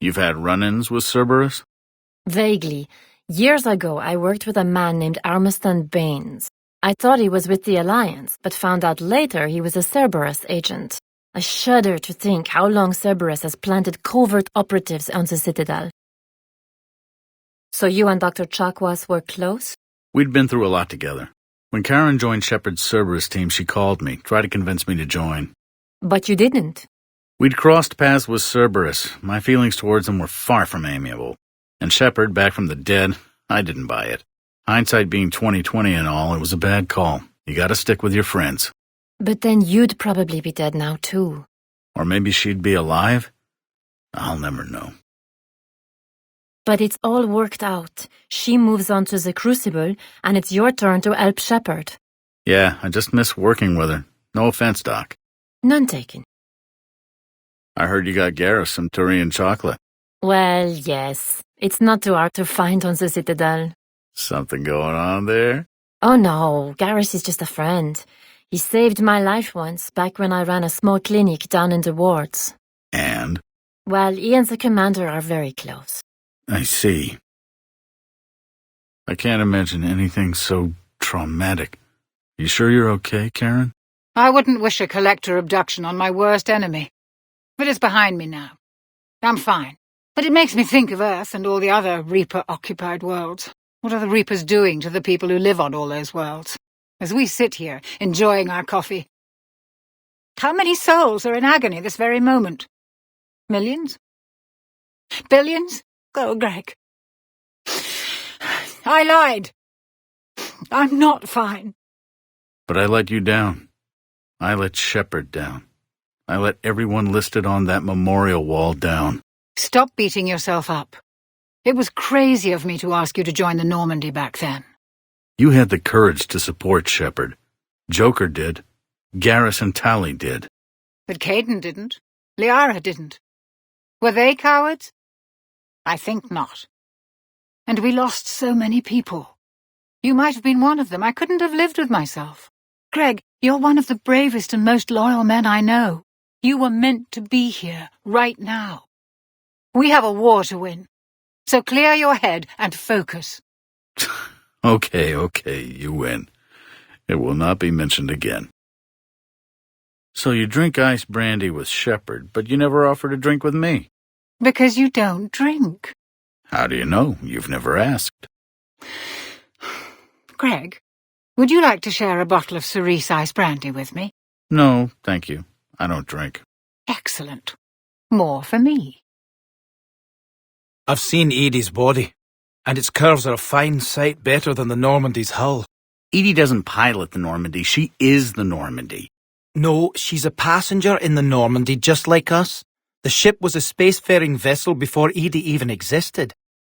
You've had run-ins with Cerberus? Vaguely. Years ago, I worked with a man named Armiston Baines. I thought he was with the Alliance, but found out later he was a Cerberus agent. I shudder to think how long Cerberus has planted covert operatives on the Citadel. So you and Dr. Chakwas were close? We'd been through a lot together. When Karen joined Shepard's Cerberus team, she called me, tried to convince me to join. But you didn't. We'd crossed paths with Cerberus. My feelings towards them were far from amiable. And Shepard, back from the dead, I didn't buy it. Hindsight being 20/20 and all, it was a bad call. You gotta stick with your friends. But then you'd probably be dead now, too. Or maybe she'd be alive? I'll never know. But it's all worked out. She moves on to the Crucible, and it's your turn to help Shepard. Yeah, I just miss working with her. No offense, Doc. None taken. I heard you got Garrus some Turian chocolate. Well, yes. It's not too hard to find on the Citadel. Something going on there? Oh no, Garrus is just a friend. He saved my life once, back when I ran a small clinic down in the wards. And? Well, he and the commander are very close. I see. I can't imagine anything so traumatic. You sure you're okay, Karen? I wouldn't wish a collector abduction on my worst enemy. But it's behind me now. I'm fine. But it makes me think of Earth and all the other Reaper-occupied worlds. What are the Reapers doing to the people who live on all those worlds? As we sit here, enjoying our coffee. How many souls are in agony this very moment? Millions? Billions? Oh, Greg. I lied. I'm not fine. But I let you down. I let Shepard down. I let everyone listed on that memorial wall down. Stop beating yourself up. It was crazy of me to ask you to join the Normandy back then. You had the courage to support Shepard. Joker did. Garrus and Tali did. But Caden didn't. Liara didn't. Were they cowards? I think not. And we lost so many people. You might have been one of them. I couldn't have lived with myself. Greg, you're one of the bravest and most loyal men I know. You were meant to be here, right now. We have a war to win. So clear your head and focus. Okay, you win. It will not be mentioned again. So you drink ice brandy with Shepard, but you never offered a drink with me. Because you don't drink. How do you know? You've never asked. Greg, would you like to share a bottle of cerise ice brandy with me? No, thank you. I don't drink. Excellent. More for me. I've seen Edie's body, and its curves are a fine sight better than the Normandy's hull. Edie doesn't pilot the Normandy. She is the Normandy. No, she's a passenger in the Normandy, just like us. The ship was a spacefaring vessel before Edie even existed.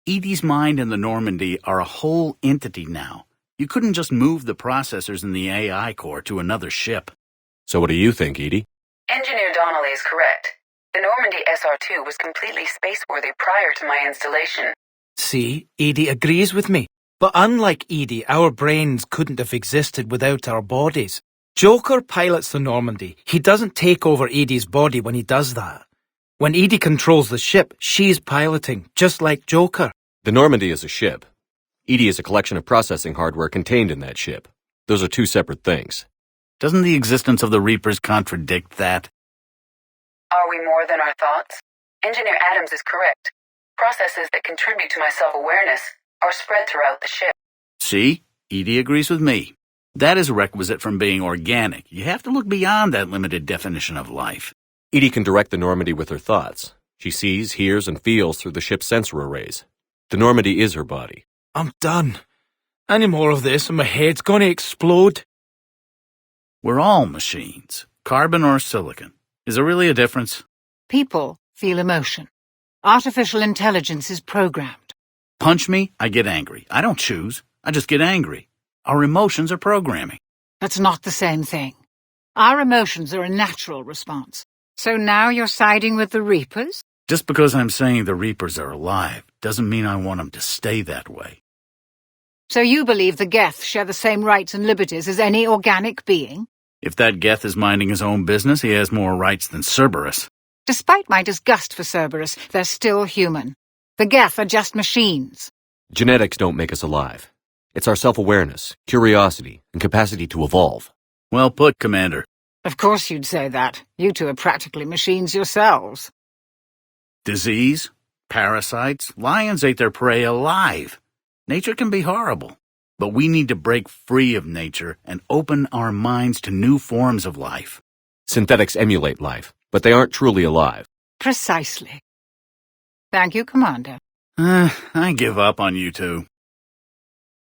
Edie's mind and the Normandy are a whole entity now. You couldn't just move the processors in the AI core to another ship. So what do you think, Edie? Engineer Donnelly is correct. The Normandy SR-2 was completely spaceworthy prior to my installation. See, Edie agrees with me. But unlike Edie, our brains couldn't have existed without our bodies. Joker pilots the Normandy. He doesn't take over Edie's body when he does that. When Edie controls the ship, she's piloting, just like Joker. The Normandy is a ship. Edie is a collection of processing hardware contained in that ship. Those are two separate things. Doesn't the existence of the Reapers contradict that? Are we more than our thoughts? Engineer Adams is correct. Processes that contribute to my self-awareness are spread throughout the ship. See? Edie agrees with me. That is a requisite from being organic. You have to look beyond that limited definition of life. Edie can direct the Normandy with her thoughts. She sees, hears, and feels through the ship's sensor arrays. The Normandy is her body. I'm done. Any more of this and my head's gonna explode. We're all machines, carbon or silicon. Is there really a difference? People feel emotion. Artificial intelligence is programmed. Punch me, I get angry. I don't choose. I just get angry. Our emotions are programming. That's not the same thing. Our emotions are a natural response. So now you're siding with the Reapers? Just because I'm saying the Reapers are alive doesn't mean I want them to stay that way. So you believe the Geth share the same rights and liberties as any organic being? If that Geth is minding his own business, he has more rights than Cerberus. Despite my disgust for Cerberus, they're still human. The Geth are just machines. Genetics don't make us alive. It's our self-awareness, curiosity, and capacity to evolve. Well put, Commander. Of course you'd say that. You two are practically machines yourselves. Disease, parasites, lions ate their prey alive. Nature can be horrible, but we need to break free of nature and open our minds to new forms of life. Synthetics emulate life, but they aren't truly alive. Precisely. Thank you, Commander. I give up on you two.